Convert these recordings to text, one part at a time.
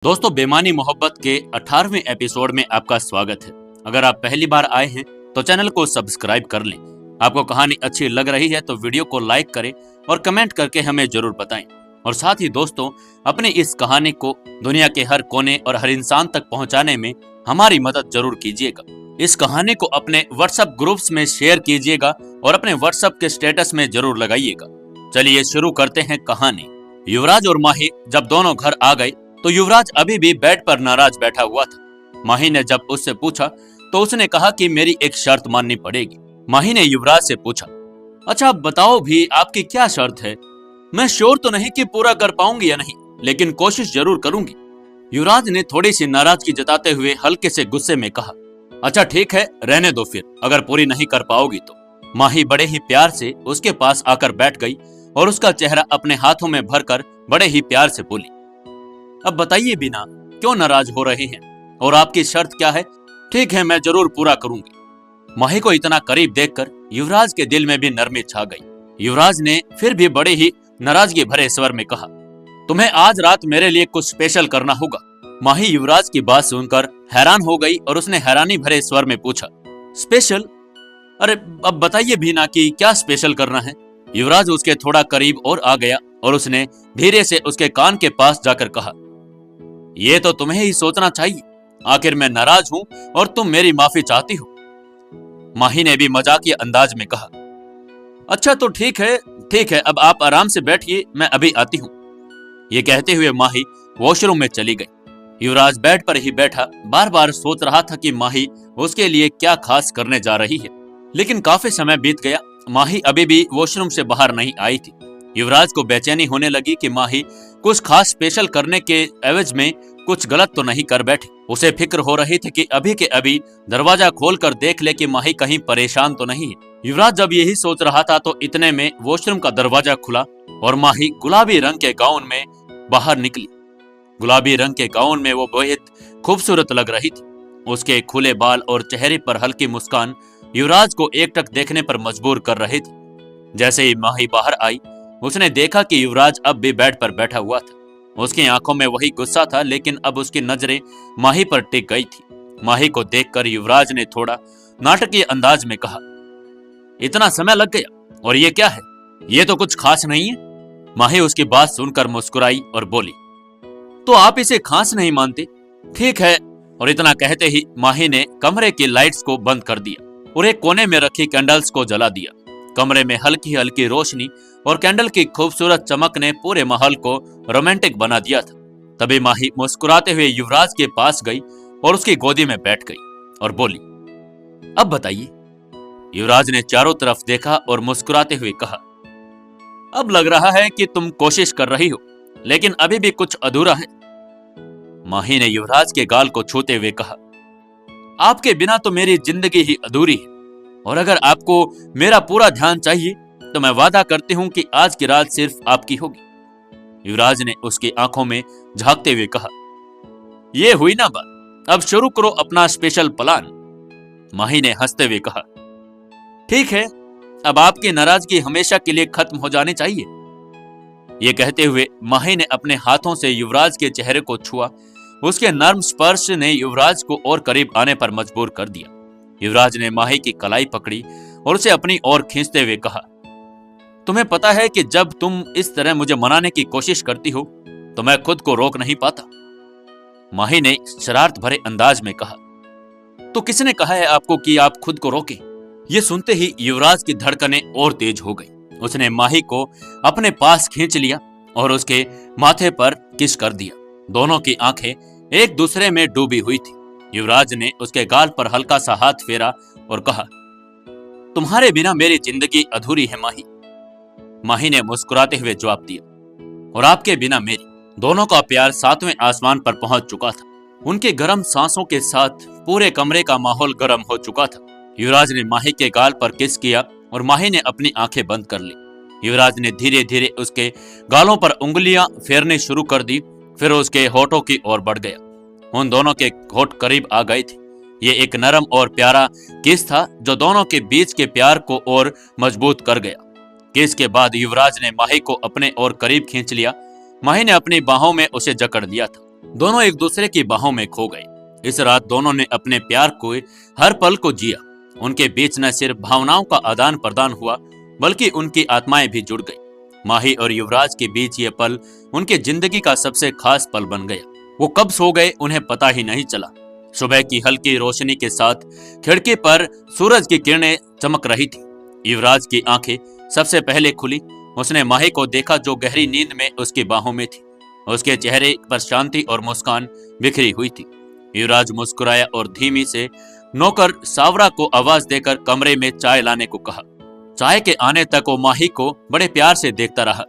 दोस्तों, बेमानी मोहब्बत के 18वें एपिसोड में आपका स्वागत है। अगर आप पहली बार आए हैं तो चैनल को सब्सक्राइब कर लें। आपको कहानी अच्छी लग रही है तो वीडियो को लाइक करें और कमेंट करके हमें जरूर बताएं। और साथ ही दोस्तों, अपनी इस कहानी को दुनिया के हर कोने और हर इंसान तक पहुंचाने में हमारी मदद जरूर कीजिएगा। इस कहानी को अपने व्हाट्सएप ग्रुप्स में शेयर कीजिएगा और अपने व्हाट्सएप के स्टेटस में जरूर लगाइएगा। चलिए शुरू करते हैं कहानी। युवराज और माही जब दोनों घर आ गए तो युवराज अभी भी बेड पर नाराज बैठा हुआ था। माही ने जब उससे पूछा तो उसने कहा कि मेरी एक शर्त माननी पड़ेगी। माही ने युवराज से पूछा, अच्छा बताओ भी, आपकी क्या शर्त है? मैं श्योर तो नहीं कि पूरा कर पाऊंगी या नहीं, लेकिन कोशिश जरूर करूंगी। युवराज ने थोड़ी सी नाराजगी जताते हुए हल्के से गुस्से में कहा, अच्छा ठीक है, रहने दो फिर, अगर पूरी नहीं कर पाओगी तो। माही बड़े ही प्यार से उसके पास आकर बैठ गई और उसका चेहरा अपने हाथों में भरकर बड़े ही प्यार से बोली, अब बताइए बिना, क्यों नाराज हो रहे हैं और आपकी शर्त क्या है? ठीक है, मैं जरूर पूरा करूंगी। माही को इतना करीब देखकर युवराज के दिल में भी नरमी छा गई। युवराज ने फिर भी बड़े ही नाराजगी भरे स्वर में कहा, तुम्हें आज रात मेरे लिए कुछ स्पेशल करना होगा। माही युवराज की बात सुनकर हैरान हो गई और उसने हैरानी भरे स्वर में पूछा, स्पेशल? अरे अब बताइए बिना कि क्या स्पेशल करना है? युवराज उसके थोड़ा करीब और आ गया और उसने धीरे से उसके कान के पास जाकर कहा, ये तो तुम्हें ही सोचना चाहिए, आखिर मैं नाराज हूं और तुम मेरी माफी चाहती हो। माही ने भी मजाकिया अंदाज में कहा, अच्छा तो ठीक है, अब आप आराम से बैठिए, मैं अभी आती हूं। ये कहते हुए माही वॉशरूम में चली गई। युवराज बेड पर ही बैठा बार बार सोच रहा था कि माही उसके लिए क्या खास करने जा रही है, लेकिन काफी समय बीत गया, माही अभी भी वॉशरूम से बाहर नहीं आई थी। युवराज को बेचैनी होने लगी कि माही कुछ खास स्पेशल करने के एवज में कुछ गलत तो नहीं कर बैठे। उसे फिक्र हो रही थी कि अभी के अभी दरवाजा खोलकर देख ले कि माही कहीं परेशान तो नहीं है। युवराज जब यही सोच रहा था तो इतने में वॉशरूम का दरवाजा खुला और माही गुलाबी रंग के गाउन में बाहर निकली। गुलाबी रंग के गाउन में वो बेहद खूबसूरत लग रही थी। उसके खुले बाल और चेहरे पर हल्की मुस्कान युवराज को एकटक देखने पर मजबूर कर रहे थे। जैसे ही माही बाहर आई, उसने देखा कि युवराज अब भी बेड पर बैठा हुआ था। उसकी आंखों में वही गुस्सा था, लेकिन अब उसकी नजरें माही पर टिक गई थी। माही को देखकर युवराज ने थोड़ा नाटकीय अंदाज में कहा, इतना समय लग गया, और ये क्या है? ये तो कुछ खास नहीं है। माही उसकी बात सुनकर मुस्कुराई और बोली, तो आप इसे खास नहीं मानते? ठीक है। और इतना कहते ही माही ने कमरे की लाइट्स को बंद कर दिया और एक कोने में रखी कैंडल्स को जला दिया। कमरे में हल्की हल्की रोशनी और कैंडल की खूबसूरत चमक ने पूरे माहौल को रोमांटिक बना दिया था। तभी माही मुस्कुराते हुए युवराज के पास गई और उसकी गोदी में बैठ गई और बोली, अब बताइए। युवराज ने चारों तरफ देखा और मुस्कुराते हुए कहा, अब लग रहा है कि तुम कोशिश कर रही हो, लेकिन अभी भी कुछ अधूरा है। माही ने युवराज के गाल को छूते हुए कहा, आपके बिना तो मेरी जिंदगी ही अधूरी है, और अगर आपको मेरा पूरा ध्यान चाहिए तो मैं वादा करती हूं कि आज की रात सिर्फ आपकी होगी। युवराज ने उसकी आंखों में झांकते हुए कहा, ये हुई ना बात, अब शुरू करो अपना स्पेशल प्लान। माही ने हंसते हुए कहा, ठीक है, अब आपकी नाराजगी हमेशा के लिए खत्म हो जानी चाहिए। ये कहते हुए माही ने अपने हाथों से युवराज के चेहरे को छुआ। उसके नर्म स्पर्श ने युवराज को और करीब आने पर मजबूर कर दिया। युवराज ने माही की कलाई पकड़ी और उसे अपनी ओर खींचते हुए कहा, तुम्हें पता है कि जब तुम इस तरह मुझे मनाने की कोशिश करती हो तो मैं खुद को रोक नहीं पाता। माही ने शरारत भरे अंदाज में कहा, तो किसने कहा है आपको कि आप खुद को रोके? ये सुनते ही युवराज की धड़कनें और तेज हो गई। उसने माही को अपने पास खींच लिया और उसके माथे पर किस कर दिया। दोनों की आंखें एक दूसरे में डूबी हुई थी। युवराज ने उसके गाल पर हल्का सा हाथ फेरा और कहा, तुम्हारे बिना मेरी जिंदगी अधूरी है माही। माही ने मुस्कुराते हुए जवाब दिया, और आपके बिना मेरी। दोनों का प्यार 7वें आसमान पर पहुंच चुका था। उनके गर्म सांसों के साथ पूरे कमरे का माहौल गर्म हो चुका था। युवराज ने माही के गाल पर किस किया और माही ने अपनी आंखें बंद कर ली। युवराज ने धीरे धीरे उसके गालों पर उंगलियां फेरने शुरू कर दी, फिर उसके होठों की ओर बढ़ गया। उन दोनों के होठ करीब आ गए थे। ये एक नरम और प्यारा किस था जो दोनों के बीच के प्यार को और मजबूत कर गया। किस के बाद युवराज ने माही को अपने और करीब खींच लिया। माही ने अपनी बाहों में उसे जकड़ लिया था। दोनों एक दूसरे की बाहों में खो गए। इस रात दोनों ने अपने प्यार को हर पल को जिया। उनके बीच न सिर्फ भावनाओं का आदान प्रदान हुआ, बल्कि उनकी आत्माएं भी जुड़ गई। माही और युवराज के बीच ये पल उनके जिंदगी का सबसे खास पल बन गया। वो कब सो गए उन्हें पता ही नहीं चला। सुबह की हल्की रोशनी के साथ खिड़की पर सूरज की किरणें चमक रही थी। युवराज की आंखें सबसे पहले खुली। उसने माही को देखा जो गहरी नींद में उसकी बाहों में थी। उसके चेहरे पर शांति और मुस्कान बिखरी हुई थी। युवराज मुस्कुराया और धीमी से नौकर सावरा को आवाज देकर कमरे में चाय लाने को कहा। चाय के आने तक वो माही को बड़े प्यार से देखता रहा।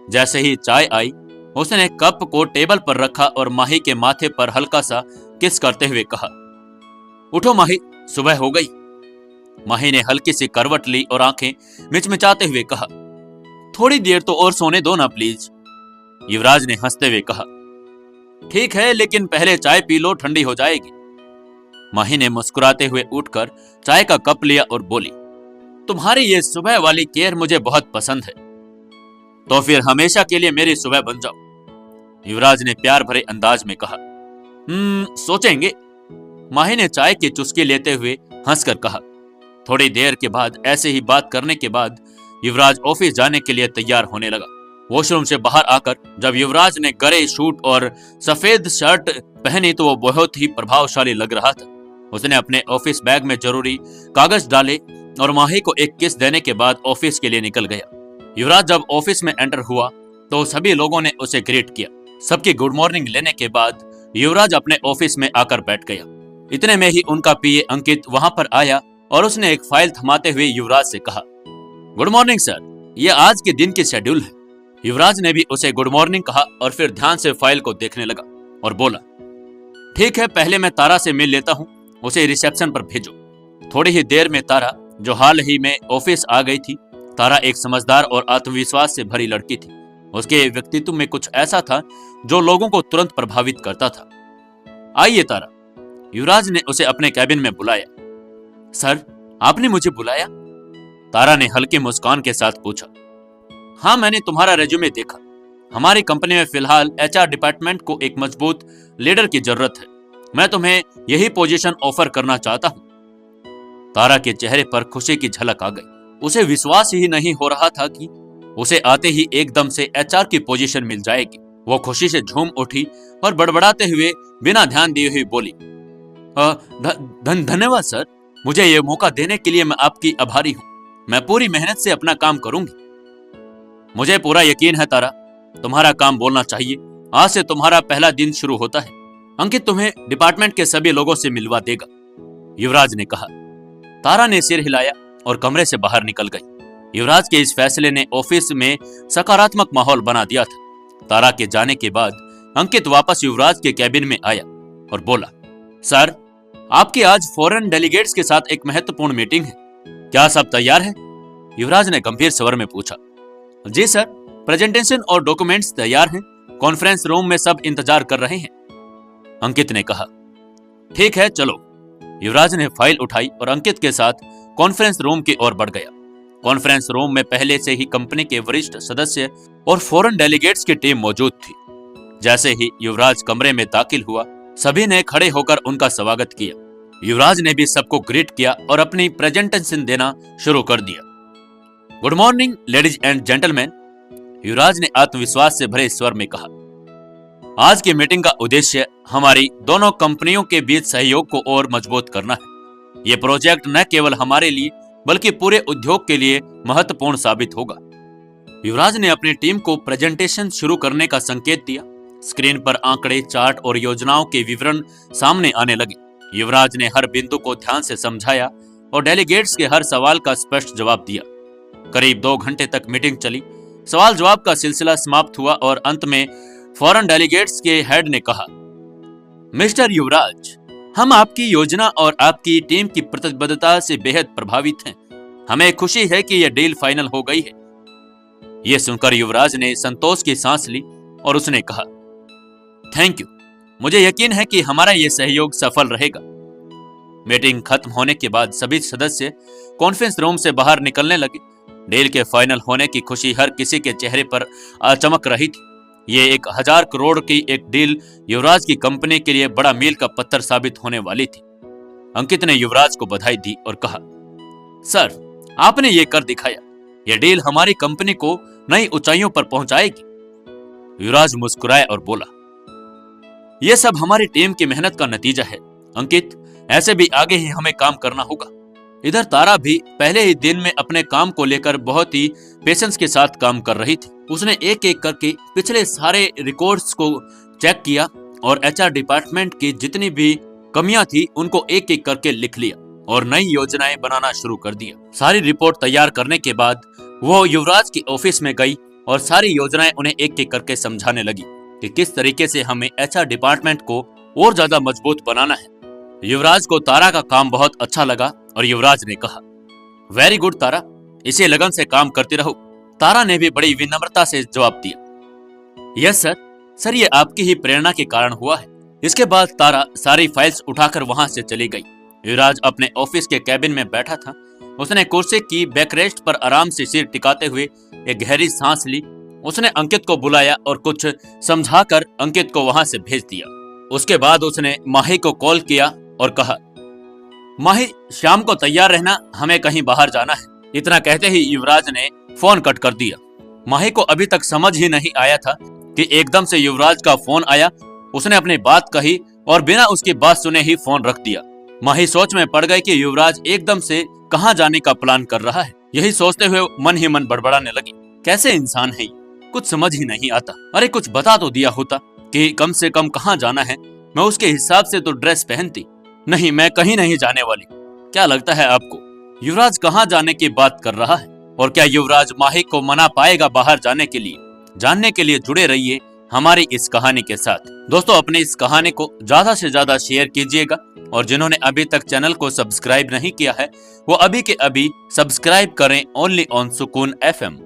जैसे ही चाय आई, उसने कप को टेबल पर रखा और माही के माथे पर हल्का सा किस करते हुए कहा, उठो माही, सुबह हो गई। माही ने हल्की सी करवट ली और आंखें मिचमिचाते हुए कहा, थोड़ी देर तो और सोने दो ना प्लीज। युवराज ने हंसते हुए कहा, ठीक है, लेकिन पहले चाय पी लो, ठंडी हो जाएगी। माही ने मुस्कुराते हुए उठकर चाय का कप लिया और बोली, तुम्हारी ये सुबह वाली केयर मुझे बहुत पसंद है, तो फिर हमेशा के लिए मेरी सुबह बन जाओ। युवराज ने प्यार भरे अंदाज में कहा। सोचेंगे। माही ने चाय की चुस्की लेते हुए हंसकर कहा। थोड़ी देर के बाद ऐसे ही बात करने के बाद युवराज ऑफिस जाने के लिए तैयार होने लगा। वॉशरूम से बाहर आकर जब युवराज ने ग्रे सूट और सफेद शर्ट पहनी तो वो बहुत ही प्रभावशाली लग रहा था। उसने अपने ऑफिस बैग में जरूरी कागज डाले और माही को एक किस देने के बाद ऑफिस के लिए निकल गया। युवराज जब ऑफिस में एंटर हुआ तो सभी लोगों ने उसे ग्रीट किया। सबकी गुड मॉर्निंग लेने के बाद युवराज अपने ऑफिस में आकर बैठ गया। इतने में ही उनका पीए अंकित वहां पर आया और उसने एक फाइल थमाते हुए युवराज से कहा, गुड मॉर्निंग सर, ये आज के दिन की शेड्यूल है। युवराज ने भी उसे गुड मॉर्निंग कहा और फिर ध्यान से फाइल को देखने लगा और बोला, ठीक है, पहले मैं तारा से मिल लेता हूँ, उसे रिसेप्शन पर भेजो। थोड़ी ही देर में तारा, जो हाल ही में ऑफिस आ गई थी, तारा एक समझदार और आत्मविश्वास से भरी लड़की थी। उसके व्यक्तित्व में कुछ ऐसा था जो लोगों को तुरंत प्रभावित करता था। आइए तारा। युवराज ने उसे अपने कैबिन में बुलाया। सर, आपने मुझे बुलाया? तारा ने हल्की मुस्कान के साथ पूछा। हाँ, मैंने तुम्हारा रेज्यूमे देखा। हमारी कंपनी में फिलहाल एचआर डिपार्टमेंट को एक मजबूत लीडर की जरूरत है। मैं तुम्हें यही पोजीशन ऑफर करना चाहता हूँ। तारा के चेहरे पर खुशी की झलक आ गई। उसे विश्वास ही नहीं हो रहा था कि उसे आते ही एकदम से एचआर की पोजीशन मिल जाएगी। वो खुशी से झूम उठी और बड़बड़ाते हुए बिना ध्यान दिए हुए बोली, धन्यवाद सर, मुझे ये मौका देने के लिए मैं आपकी आभारी हूँ। मैं पूरी मेहनत से अपना काम करूंगी। मुझे पूरा यकीन है तारा, तुम्हारा काम बोलना चाहिए। आज से तुम्हारा पहला दिन शुरू होता है। अंकित तुम्हें डिपार्टमेंट के सभी लोगों से मिलवा देगा, युवराज ने कहा। तारा ने सिर हिलाया और कमरे से बाहर निकल गई। युवराज के इस फैसले ने ऑफिस में सकारात्मक माहौल बना दिया था। तारा के जाने के बाद अंकित वापस युवराज के कैबिन में आया और बोला, सर, आपकी आज फॉरेन डेलीगेट्स के साथ एक महत्वपूर्ण मीटिंग है, क्या सब तैयार है? युवराज ने गंभीर स्वर में पूछा। जी सर, प्रेजेंटेशन और डॉक्यूमेंट्स तैयार हैं, कॉन्फ्रेंस रूम में सब इंतजार कर रहे हैं, अंकित ने कहा। ठीक है, चलो। युवराज ने फाइल उठाई और अंकित के साथ कॉन्फ्रेंस रूम की ओर बढ़ गया। कॉन्फ्रेंस रूम में पहले से ही कंपनी के वरिष्ठ सदस्य और फॉरेन डेलीगेट्स की टीम मौजूद थी। जैसे ही युवराज कमरे में दाखिल हुआ, सभी ने खड़े होकर उनका स्वागत किया। युवराज ने भी सबको ग्रीट किया और अपनी प्रेजेंटेशन देना शुरू कर दिया। Good morning ladies and gentleman, Yuvraj ने आत्मविश्वास से भरे स्वर में कहा। आज की मीटिंग का उद्देश्य हमारी दोनों कंपनियों के बीच सहयोग को और मजबूत करना है। ये प्रोजेक्ट न केवल हमारे लिए बल्कि पूरे उद्योग के लिए महत्वपूर्ण साबित होगा। युवराज ने अपनी टीम को प्रेजेंटेशन शुरू करने का संकेत दिया। स्क्रीन पर आंकड़े, चार्ट और योजनाओं के विवरण सामने आने लगे। युवराज ने हर बिंदु को ध्यान से समझाया और डेलीगेट्स के हर सवाल का स्पष्ट जवाब दिया। करीब 2 घंटे तक मीटिंग चली। सवाल जवाब का सिलसिला समाप्त हुआ और अंत में फॉरेन डेलीगेट्स के हेड ने कहा, मिस्टर युवराज, हम आपकी योजना और आपकी टीम की प्रतिबद्धता से बेहद प्रभावित हैं। हमें खुशी है कि यह डील फाइनल हो गई है। यह सुनकर युवराज ने संतोष की सांस ली और उसने कहा, थैंक यू, मुझे यकीन है कि हमारा यह सहयोग सफल रहेगा। मीटिंग खत्म होने के बाद सभी सदस्य कॉन्फ्रेंस रूम से बाहर निकलने लगे। डील के फाइनल होने की खुशी हर किसी के चेहरे पर चमक रही थी। ये 1000 करोड़ की एक डील युवराज की कंपनी के लिए बड़ा मील का पत्थर साबित होने वाली थी। अंकित ने युवराज को बधाई दी और कहा, सर, आपने ये कर दिखाया। यह डील हमारी कंपनी को नई ऊंचाइयों पर पहुंचाएगी। युवराज मुस्कुराया और बोला, यह सब हमारी टीम की मेहनत का नतीजा है अंकित, ऐसे भी आगे ही हमें काम करना होगा। इधर तारा भी पहले ही दिन में अपने काम को लेकर बहुत ही पेशेंस के साथ काम कर रही थी। उसने एक एक करके पिछले सारे रिकॉर्ड्स को चेक किया और एचआर डिपार्टमेंट की जितनी भी कमियां थी उनको एक एक करके लिख लिया और नई योजनाएं बनाना शुरू कर दिया। सारी रिपोर्ट तैयार करने के बाद वो युवराज की ऑफिस में गई और सारी योजनाएं उन्हें एक एक करके समझाने लगी कि किस तरीके से हमें एचआर डिपार्टमेंट को और ज्यादा मजबूत बनाना है। युवराज को तारा का काम बहुत अच्छा लगा और युवराज ने कहा, वेरी गुड तारा, इसे लगन से काम करती रहो। तारा ने भी बड़ी विनम्रता से जवाब दिया, यस सर, ये आपकी ही प्रेरणा के कारण हुआ है। इसके बाद तारा सारी फाइल्स उठाकर वहां से चली गई। युवराज अपने ऑफिस के कैबिन में बैठा था। उसने कुर्सी की बैकरेस्ट पर आराम से सिर टिकाते हुए एक गहरी सांस ली। उसने अंकित को बुलाया और कुछ समझाकर अंकित को वहां से भेज दिया। उसके बाद उसने माही को कॉल किया और कहा, माही, शाम को तैयार रहना, हमें कहीं बाहर जाना है। इतना कहते ही युवराज ने फोन कट कर दिया। माही को अभी तक समझ ही नहीं आया था कि एकदम से युवराज का फोन आया। उसने अपनी बात कही और बिना उसकी बात सुने ही फोन रख दिया। माही सोच में पड़ गई कि युवराज एकदम से कहां जाने का प्लान कर रहा है। यही सोचते हुए मन ही मन बड़बड़ाने लगी, कैसे इंसान है, कुछ समझ ही नहीं आता। अरे कुछ बता तो दिया होता कि कम से कम कहां जाना है, मैं उसके हिसाब से तो ड्रेस पहनती। नहीं, मैं कहीं नहीं जाने वाली। क्या लगता है आपको युवराज कहां जाने की बात कर रहा है? और क्या युवराज माही को मना पाएगा बाहर जाने के लिए? जानने के लिए जुड़े रहिए हमारी इस कहानी के साथ। दोस्तों, अपनी इस कहानी को ज्यादा से ज्यादा शेयर कीजिएगा और जिन्होंने अभी तक चैनल को सब्सक्राइब नहीं किया है वो अभी के अभी सब्सक्राइब करें, ओनली ऑन सुकून FM।